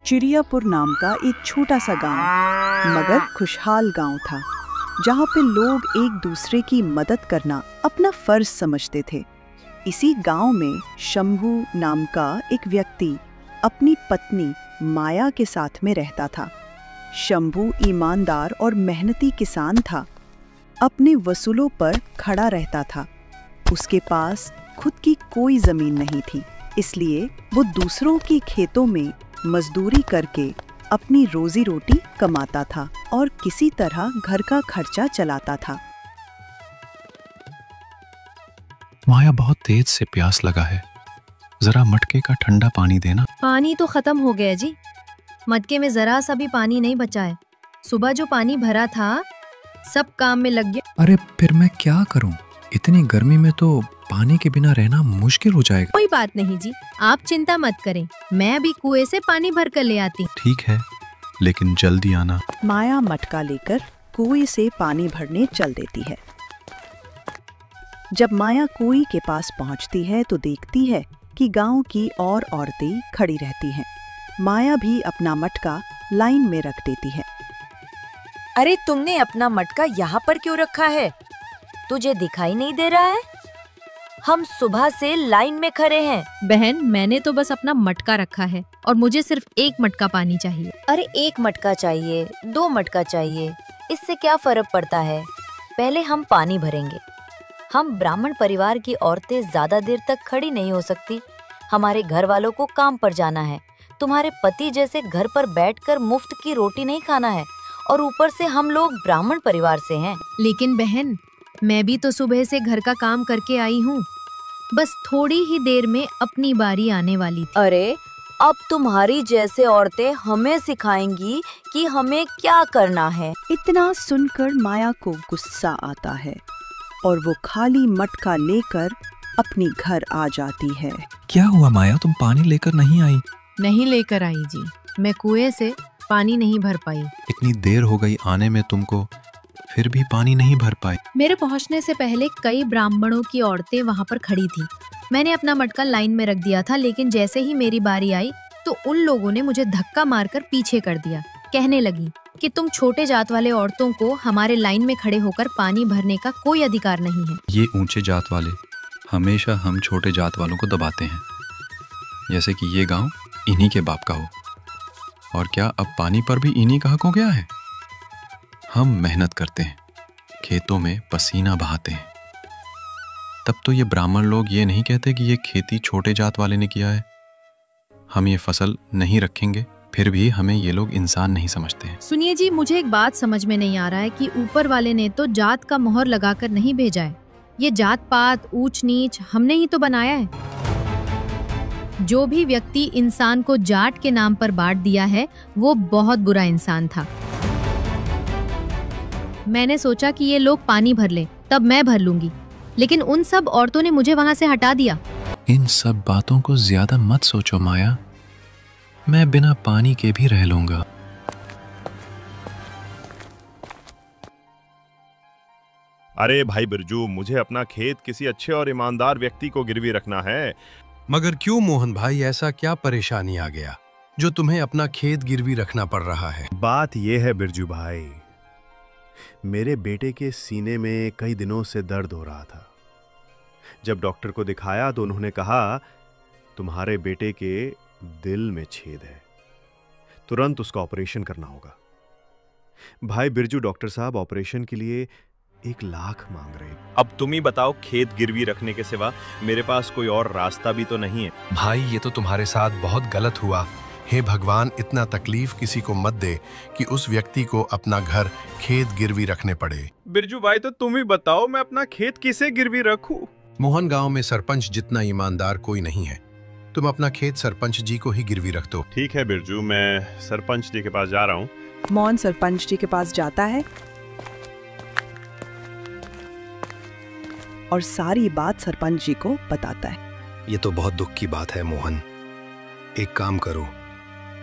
चिड़ियापुर नाम का एक छोटा सा गांव मगर खुशहाल गांव था, जहां पे लोग एक दूसरे की मदद करना अपना फर्ज समझते थे। इसी गांव में शंभू नाम का एक व्यक्ति अपनी पत्नी माया के साथ में रहता था। शंभू ईमानदार और मेहनती किसान था। अपने वसूलों पर खड़ा रहता था। उसके पास खुद की कोई जमीन नहीं थी, इसलिए वो दूसरों के खेतों में मजदूरी करके अपनी रोजी रोटी कमाता था और किसी तरह घर का खर्चा चलाता था। माया, बहुत तेज से प्यास लगा है, जरा मटके का ठंडा पानी देना। पानी तो खत्म हो गया जी, मटके में जरा सा भी पानी नहीं बचा है। सुबह जो पानी भरा था सब काम में लग गया। अरे फिर मैं क्या करूं? इतनी गर्मी में तो पानी के बिना रहना मुश्किल हो जाएगा। कोई बात नहीं जी, आप चिंता मत करें, मैं अभी कुएं से पानी भर कर ले आती। ठीक है, लेकिन जल्दी आना। माया मटका लेकर कुएं से पानी भरने चल देती है। जब माया कुएं के पास पहुंचती है तो देखती है कि गांव की और औरतें खड़ी रहती हैं। माया भी अपना मटका लाइन में रख देती है। अरे तुमने अपना मटका यहाँ पर क्यों रखा है? तुझे दिखाई नहीं दे रहा है? हम सुबह से लाइन में खड़े हैं। बहन, मैंने तो बस अपना मटका रखा है और मुझे सिर्फ एक मटका पानी चाहिए। अरे एक मटका चाहिए, 2 मटका चाहिए, इससे क्या फर्क पड़ता है? पहले हम पानी भरेंगे। हम ब्राह्मण परिवार की औरतें ज्यादा देर तक खड़ी नहीं हो सकती। हमारे घर वालों को काम पर जाना है। तुम्हारे पति जैसे घर पर बैठकर मुफ्त की रोटी नहीं खाना है, और ऊपर से हम लोग ब्राह्मण परिवार से हैं। लेकिन बहन, मैं भी तो सुबह से घर का काम करके आई हूँ। बस थोड़ी ही देर में अपनी बारी आने वाली थी। अरे अब तुम्हारी जैसे औरतें हमें सिखाएंगी कि हमें क्या करना है। इतना सुनकर माया को गुस्सा आता है और वो खाली मटका लेकर अपनी घर आ जाती है। क्या हुआ माया, तुम पानी लेकर नहीं आई? नहीं लेकर आई जी, मैं कुएं से पानी नहीं भर पाई। इतनी देर हो गई आने में तुमको, फिर भी पानी नहीं भर पाई। मेरे पहुंचने से पहले कई ब्राह्मणों की औरतें वहां पर खड़ी थी। मैंने अपना मटका लाइन में रख दिया था, लेकिन जैसे ही मेरी बारी आई तो उन लोगों ने मुझे धक्का मारकर पीछे कर दिया। कहने लगी कि तुम छोटे जात वाले औरतों को हमारे लाइन में खड़े होकर पानी भरने का कोई अधिकार नहीं है। ये ऊंचे जात वाले हमेशा हम छोटे जात वालों को दबाते हैं, जैसे कि ये गांव इन्हीं के बाप का हो। और क्या अब पानी पर भी इन्हीं का हक हो गया है? हम मेहनत करते हैं, खेतों में पसीना बहाते हैं, तब तो ये ब्राह्मण लोग ये नहीं कहते कि ये खेती छोटे जात वाले ने किया है। हम ये फसल नहीं रखेंगे, फिर भी हमें ये लोग इंसान नहीं समझते हैं। सुनिए जी, मुझे एक बात समझ में नहीं आ रहा है कि ऊपर वाले ने तो जात का मोहर लगाकर नहीं भेजा है। ये जात पात ऊंच नीच हमने ही तो बनाया है। जो भी व्यक्ति इंसान को जाट के नाम पर बांट दिया है वो बहुत बुरा इंसान था। मैंने सोचा कि ये लोग पानी भर लें, तब मैं भर लूंगी, लेकिन उन सब औरतों ने मुझे वहां से हटा दिया। इन सब बातों को ज्यादा मत सोचो माया, मैं बिना पानी के भी रह लूंगा। अरे भाई बिरजू, मुझे अपना खेत किसी अच्छे और ईमानदार व्यक्ति को गिरवी रखना है। मगर क्यों मोहन भाई, ऐसा क्या परेशानी आ गया जो तुम्हें अपना खेत गिरवी रखना पड़ रहा है? बात यह है बिरजू भाई, मेरे बेटे के सीने में कई दिनों से दर्द हो रहा था। जब डॉक्टर को दिखाया तो उन्होंने कहा तुम्हारे बेटे के दिल में छेद है, तुरंत उसका ऑपरेशन करना होगा। भाई बिरजू, डॉक्टर साहब ऑपरेशन के लिए 1 लाख मांग रहे हैं। अब तुम ही बताओ, खेत गिरवी रखने के सिवा मेरे पास कोई और रास्ता भी तो नहीं है। भाई ये तो तुम्हारे साथ बहुत गलत हुआ। हे भगवान, इतना तकलीफ किसी को मत दे कि उस व्यक्ति को अपना घर खेत गिरवी रखने पड़े। बिरजू भाई, तो तुम ही बताओ मैं अपना खेत किसे गिरवी रखूं? मोहन, गांव में सरपंच जितना ईमानदार कोई नहीं है। तुम अपना खेत सरपंच जी को ही गिरवी रख दो। ठीक है बिरजू, मैं सरपंच जी के पास जा रहा हूँ। मोहन सरपंच जी के पास जाता है और सारी बात सरपंच जी को बताता है। ये तो बहुत दुख की बात है मोहन। एक काम करो,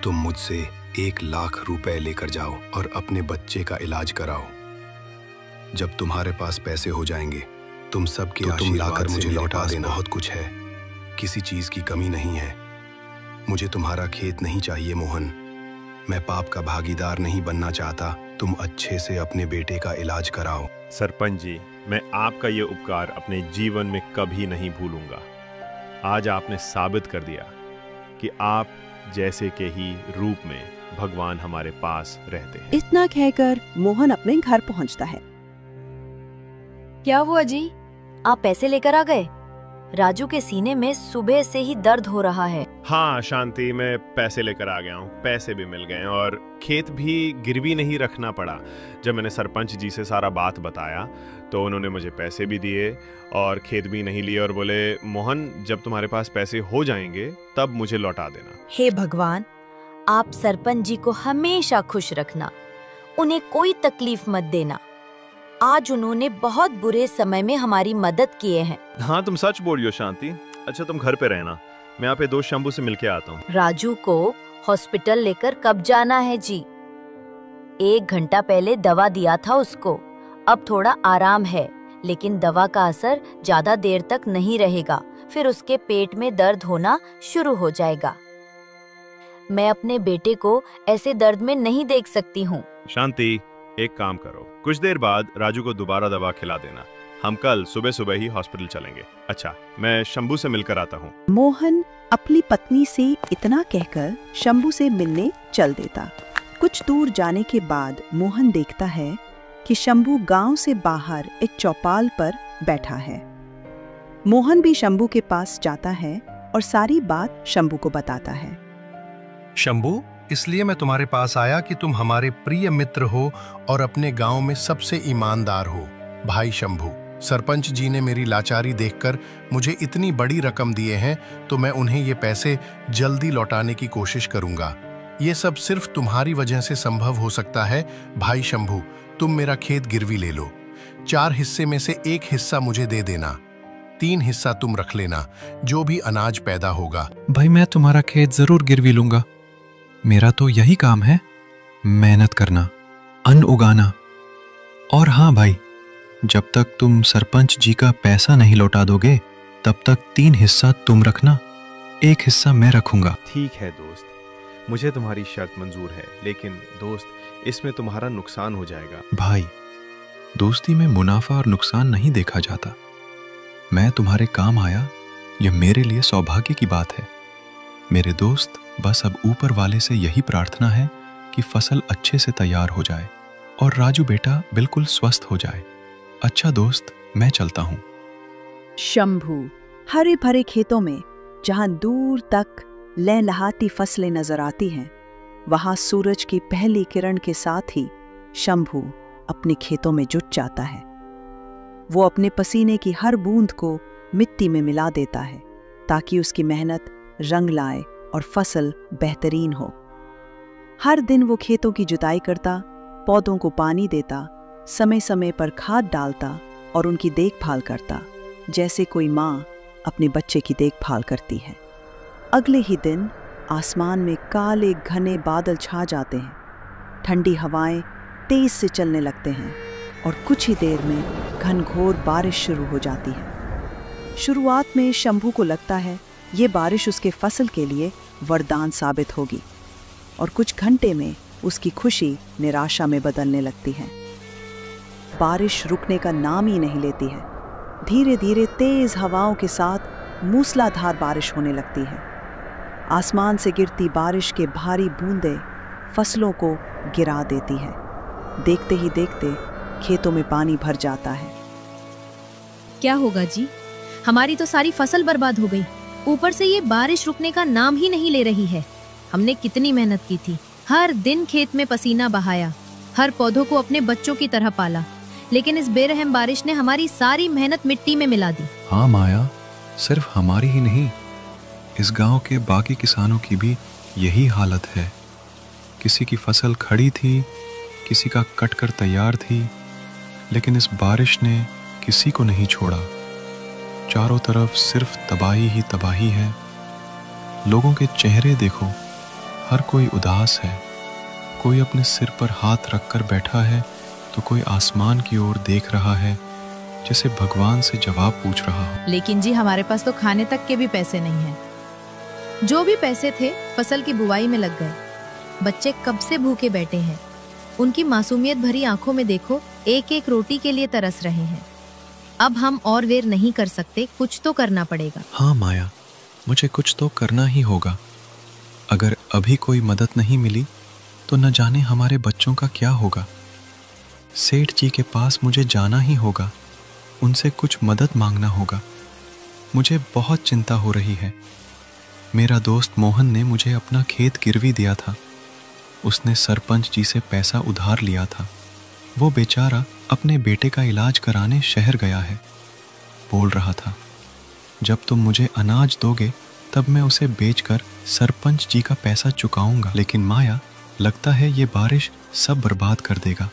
तुम मुझसे 1 लाख रुपए लेकर जाओ और अपने बच्चे का इलाज कराओ। जब तुम्हारे पास पैसे हो जाएंगे तुम सबके तुम लाकर मुझे लौटा देना। बहुत कुछ है, किसी चीज की कमी नहीं है। मुझे तुम्हारा खेत नहीं चाहिए मोहन, मैं पाप का भागीदार नहीं बनना चाहता। तुम अच्छे से अपने बेटे का इलाज कराओ। सरपंच जी, मैं आपका ये उपकार अपने जीवन में कभी नहीं भूलूंगा। आज आपने साबित कर दिया कि आप जैसे के ही रूप में भगवान हमारे पास रहते हैं। इतना कहकर मोहन अपने घर पहुंचता है। क्या हुआ जी, आप पैसे लेकर आ गए? राजू के सीने में सुबह से ही दर्द हो रहा है। हाँ शांति, मैं पैसे लेकर आ गया हूँ। पैसे भी मिल गए और खेत भी गिरवी नहीं रखना पड़ा। जब मैंने सरपंच जी से सारा बात बताया तो उन्होंने मुझे पैसे भी दिए और खेत भी नहीं लिए और बोले, मोहन जब तुम्हारे पास पैसे हो जाएंगे तब मुझे लौटा देना। हे भगवान, आप सरपंच जी को हमेशा खुश रखना, उन्हें कोई तकलीफ मत देना। आज उन्होंने बहुत बुरे समय में हमारी मदद किए हैं। हाँ तुम सच बोल रही हो शांति। अच्छा तुम घर पे रहना, मैं यहाँ पे दोस्त शंभू से मिलके आता हूँ। राजू को हॉस्पिटल लेकर कब जाना है जी? 1 घंटा पहले दवा दिया था उसको, अब थोड़ा आराम है, लेकिन दवा का असर ज्यादा देर तक नहीं रहेगा, फिर उसके पेट में दर्द होना शुरू हो जाएगा। मैं अपने बेटे को ऐसे दर्द में नहीं देख सकती हूँ। शांति, एक काम करो, कुछ देर बाद राजू को दोबारा दवा खिला देना। हम कल सुबह सुबह ही हॉस्पिटल चलेंगे। अच्छा, मैं शंभू से मिलकर आता हूँ। मोहन अपनी पत्नी से इतना कहकर शंभू से मिलने चल देता। कुछ दूर जाने के बाद मोहन देखता है कि शंभू गांव से बाहर एक चौपाल पर बैठा है। मोहन भी शंभू के पास जाता है और सारी बात शंभू को बताता है। शंभू, इसलिए मैं तुम्हारे पास आया कि तुम हमारे प्रिय मित्र हो और अपने गांव में सबसे ईमानदार हो। भाई शंभू, सरपंच जी ने मेरी लाचारी देखकर मुझे इतनी बड़ी रकम दिए हैं, तो मैं उन्हें ये पैसे जल्दी लौटाने की कोशिश करूंगा। ये सब सिर्फ तुम्हारी वजह से संभव हो सकता है। भाई शंभू, तुम मेरा खेत गिरवी ले लो। 4 हिस्से में से 1 हिस्सा मुझे दे देना, 3 हिस्सा तुम रख लेना। जो भी अनाज पैदा होगा। भाई मैं तुम्हारा खेत जरूर गिरवी लूंगा। मेरा तो यही काम है, मेहनत करना, अन्न उगाना। और हाँ भाई, जब तक तुम सरपंच जी का पैसा नहीं लौटा दोगे तब तक 3 हिस्सा तुम रखना, 1 हिस्सा मैं रखूंगा। ठीक है दोस्त, मुझे तुम्हारी शर्त मंजूर है, लेकिन दोस्त इसमें तुम्हारा नुकसान हो जाएगा। भाई, दोस्ती में मुनाफा और नुकसान नहीं देखा जाता। मैं तुम्हारे काम आया, यह मेरे लिए सौभाग्य की बात है। मेरे दोस्त, बस अब ऊपर वाले से यही प्रार्थना है कि फसल अच्छे से तैयार हो जाए और राजू बेटा बिल्कुल स्वस्थ हो जाए। अच्छा दोस्त, मैं चलता हूँ। शंभू हरे भरे खेतों में, जहां दूर तक लहलहाती फसलें नजर आती हैं, वहां सूरज की पहली किरण के साथ ही शंभू अपने खेतों में जुट जाता है। वो अपने पसीने की हर बूंद को मिट्टी में मिला देता है ताकि उसकी मेहनत रंग लाए और फसल बेहतरीन हो। हर दिन वो खेतों की जुताई करता, पौधों को पानी देता, समय समय पर खाद डालता और उनकी देखभाल करता, जैसे कोई माँ अपने बच्चे की देखभाल करती है। अगले ही दिन आसमान में काले घने बादल छा जाते हैं, ठंडी हवाएं तेज से चलने लगते हैं और कुछ ही देर में घनघोर बारिश शुरू हो जाती है। शुरुआत में शंभू को लगता है ये बारिश उसके फसल के लिए वरदान साबित होगी और कुछ घंटे में उसकी खुशी निराशा में बदलने लगती है। बारिश रुकने का नाम ही नहीं लेती है। धीरे धीरे तेज हवाओं के साथ मूसलाधार बारिश होने लगती है। आसमान से गिरती बारिश के भारी बूंदें फसलों को गिरा देती है। देखते ही देखते खेतों में पानी भर जाता है। क्या होगा जी, हमारी तो सारी फसल बर्बाद हो गई। ऊपर से ये बारिश रुकने का नाम ही नहीं ले रही है। हमने कितनी मेहनत की थी, हर दिन खेत में पसीना बहाया, हर पौधों को अपने बच्चों की तरह पाला, लेकिन इस बेरहम बारिश ने हमारी सारी मेहनत मिट्टी में मिला दी। हाँ माया, सिर्फ हमारी ही नहीं, इस गांव के बाकी किसानों की भी यही हालत है। किसी की फसल खड़ी थी, किसी का कटकर तैयार थी, लेकिन इस बारिश ने किसी को नहीं छोड़ा। चारों तरफ सिर्फ तबाही ही तबाही है। लोगों के चेहरे देखो, हर कोई उदास है। कोई अपने सिर पर हाथ रखकर बैठा है तो कोई आसमान की ओर देख रहा है, जैसे भगवान से जवाब पूछ रहा हो। लेकिन जी, हमारे पास तो खाने तक के भी पैसे नहीं हैं। जो भी पैसे थे फसल की बुवाई में लग गए। बच्चे कब से भूखे बैठे हैं। उनकी मासूमियत भरी आंखों में देखो, एक एक रोटी के लिए तरस रहे हैं। अब हम और वेर नहीं कर सकते, कुछ तो करना पड़ेगा। हाँ माया, मुझे कुछ तो करना ही होगा। अगर अभी कोई मदद नहीं मिली तो न जाने हमारे बच्चों का क्या होगा। सेठ जी के पास मुझे जाना ही होगा, उनसे कुछ मदद मांगना होगा। मुझे बहुत चिंता हो रही है। मेरा दोस्त मोहन ने मुझे अपना खेत गिरवी दिया था। उसने सरपंच जी से पैसा उधार लिया था। वो बेचारा अपने बेटे का इलाज कराने शहर गया है। बोल रहा था, जब तुम मुझे अनाज दोगे तब मैं उसे बेचकर सरपंच जी का पैसा चुकाऊंगा। लेकिन माया, लगता है ये बारिश सब बर्बाद कर देगा।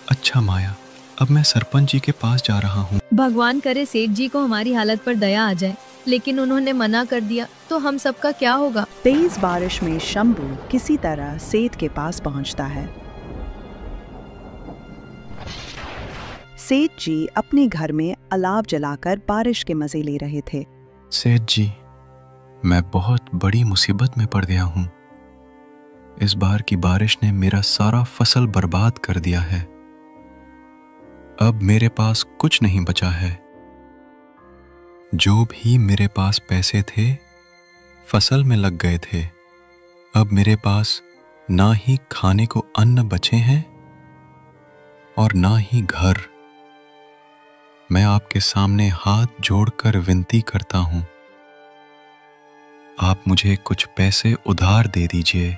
अच्छा माया, अब मैं सरपंच जी के पास जा रहा हूँ। भगवान करे सेठ जी को हमारी हालत पर दया आ जाए, लेकिन उन्होंने मना कर दिया तो हम सबका क्या होगा। तेज बारिश में शंभू किसी तरह सेठ के पास पहुंचता है। सेठ जी अपने घर में अलाव जलाकर बारिश के मजे ले रहे थे। सेठ जी, मैं बहुत बड़ी मुसीबत में पड़ गया हूँ। इस बार की बारिश ने मेरा सारा फसल बर्बाद कर दिया है। अब मेरे पास कुछ नहीं बचा है। जो भी मेरे पास पैसे थे फसल में लग गए थे। अब मेरे पास ना ही खाने को अन्न बचे हैं और ना ही घर। मैं आपके सामने हाथ जोड़कर विनती करता हूं, आप मुझे कुछ पैसे उधार दे दीजिए,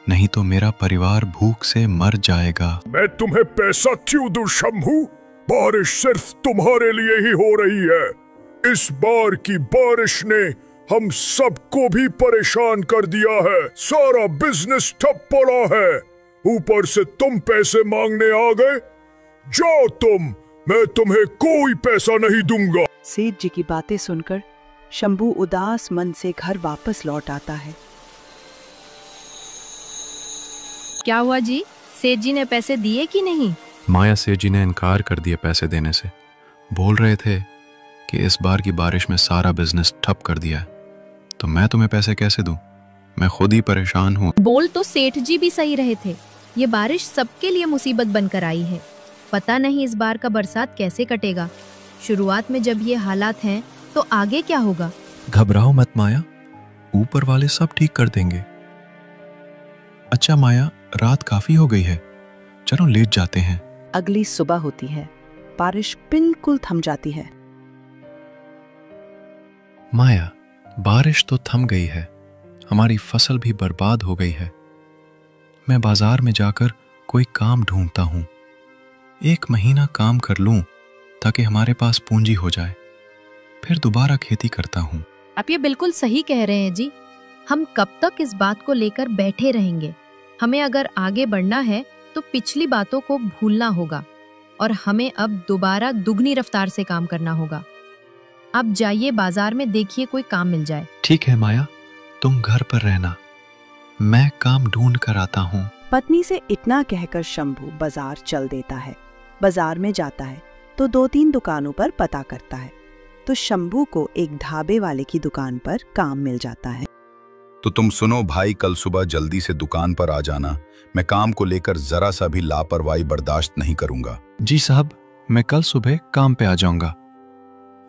नहीं तो मेरा परिवार भूख से मर जाएगा। मैं तुम्हें पैसा क्यों दूं शंभू? बारिश सिर्फ तुम्हारे लिए ही हो रही है। इस बार की बारिश ने हम सबको भी परेशान कर दिया है। सारा बिजनेस ठप पड़ा है। ऊपर से तुम पैसे मांगने आ गए। जाओ तुम, मैं तुम्हें कोई पैसा नहीं दूंगा। सेठ जी की बातें सुनकर शंभू उदास मन से घर वापस लौट आता है। क्या हुआ जी, सेठ जी ने पैसे दिए कि नहीं? माया, सेठ जी ने इनकार कर दिया पैसे देने से। बोल रहे थे कि इस बार की बारिश में सारा बिजनेस ठप कर दिया है, तो मैं तुम्हें पैसे कैसे दूं? मैं खुद ही परेशान हूँ। बोल तो सेठ जी भी सही रहे थे। ये बारिश सबके लिए मुसीबत बनकर आई है। पता नहीं इस बार का बरसात कैसे कटेगा। शुरुआत में जब ये हालात हैं तो आगे क्या होगा? घबराओ मत माया, ऊपर वाले सब ठीक कर देंगे। अच्छा माया, रात काफी हो गई है, चलो लेट जाते हैं। अगली सुबह होती है। बारिश बिल्कुल थम जाती है। माया, बारिश तो थम गई है, हमारी फसल भी बर्बाद हो गई है। मैं बाजार में जाकर कोई काम ढूंढता हूं। 1 महीना काम कर लूं ताकि हमारे पास पूंजी हो जाए, फिर दोबारा खेती करता हूं। आप ये बिल्कुल सही कह रहे हैं जी। हम कब तक इस बात को लेकर बैठे रहेंगे? हमें अगर आगे बढ़ना है तो पिछली बातों को भूलना होगा और हमें अब दोबारा दुगनी रफ्तार से काम करना होगा। आप जाइए बाजार में, देखिए कोई काम मिल जाए। ठीक है माया, तुम घर पर रहना, मैं काम ढूंढ कर आता हूँ। पत्नी से इतना कहकर शंभू बाजार चल देता है। बाजार में जाता है तो 2-3 दुकानों पर पता करता है तो शंभू को एक ढाबे वाले की दुकान पर काम मिल जाता है। तो तुम सुनो भाई, कल सुबह जल्दी से दुकान पर आ जाना। मैं काम को लेकर जरा सा भी लापरवाही बर्दाश्त नहीं करूंगा। जी साहब, मैं कल सुबह काम पे आ जाऊंगा,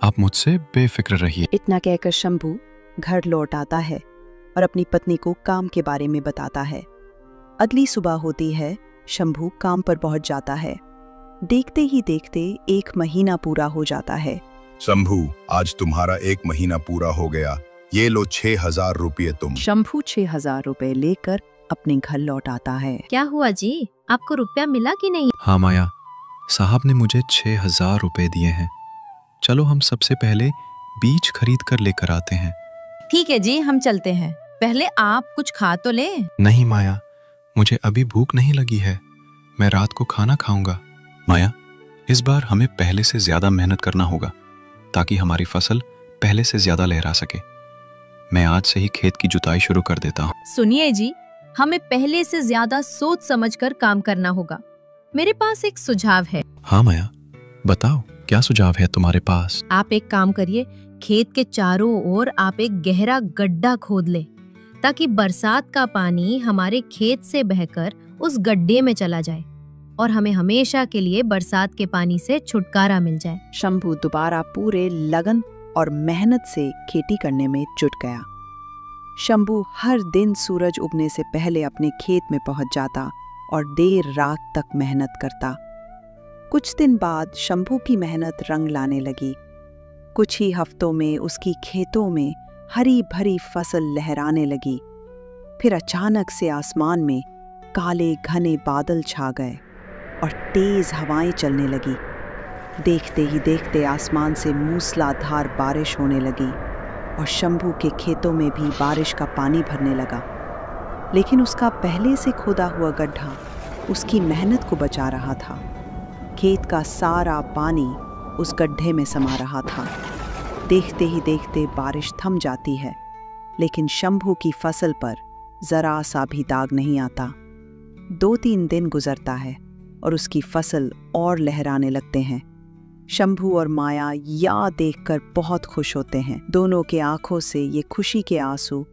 आप मुझसे बेफिक्र रहिए। इतना कहकर शंभू घर लौट आता है और अपनी पत्नी को काम के बारे में बताता है। अगली सुबह होती है। शंभू काम पर पहुंच जाता है। देखते ही देखते 1 महीना पूरा हो जाता है। शंभू, आज तुम्हारा 1 महीना पूरा हो गया। ये लो 6000 रुपये तुम। शंभू 6000 रुपए लेकर अपने घर लौट आता है। क्या हुआ जी, आपको रुपया मिला कि नहीं? हाँ माया, साहब ने मुझे 6000 रुपए दिए हैं। चलो हम सबसे पहले बीज खरीद कर लेकर आते हैं। ठीक है जी, हम चलते हैं। पहले आप कुछ खा तो ले। नहीं माया, मुझे अभी भूख नहीं लगी है, मैं रात को खाना खाऊंगा। माया, इस बार हमें पहले से ज्यादा मेहनत करना होगा ताकि हमारी फसल पहले से ज्यादा लहरा सके। मैं आज से ही खेत की जुताई शुरू कर देता हूँ। सुनिए जी, हमें पहले से ज्यादा सोच समझकर काम करना होगा। मेरे पास एक सुझाव है। हाँ माया, बताओ क्या सुझाव है तुम्हारे पास? आप एक काम करिए, खेत के चारों ओर आप एक गहरा गड्ढा खोद ले। ताकि बरसात का पानी हमारे खेत से बहकर उस गड्ढे में चला जाए और हमें हमेशा के लिए बरसात के पानी से छुटकारा मिल जाए। शंभू दोबारा पूरे लगन और मेहनत से खेती करने में जुट गया। शंभू हर दिन सूरज उगने से पहले अपने खेत में पहुंच जाता और देर रात तक मेहनत करता। कुछ दिन बाद शंभू की मेहनत रंग लाने लगी। कुछ ही हफ्तों में उसकी खेतों में हरी भरी फसल लहराने लगी। फिर अचानक से आसमान में काले घने बादल छा गए और तेज हवाएं चलने लगी। देखते ही देखते आसमान से मूसलाधार बारिश होने लगी और शंभू के खेतों में भी बारिश का पानी भरने लगा। लेकिन उसका पहले से खोदा हुआ गड्ढा उसकी मेहनत को बचा रहा था। खेत का सारा पानी उस गड्ढे में समा रहा था। देखते ही देखते बारिश थम जाती है, लेकिन शंभू की फसल पर जरा सा भी दाग नहीं आता। 2-3 दिन गुजरता है और उसकी फसल और लहराने लगते हैं। शंभू और माया यह देखकर बहुत खुश होते हैं। दोनों के आंखों से ये खुशी के आंसू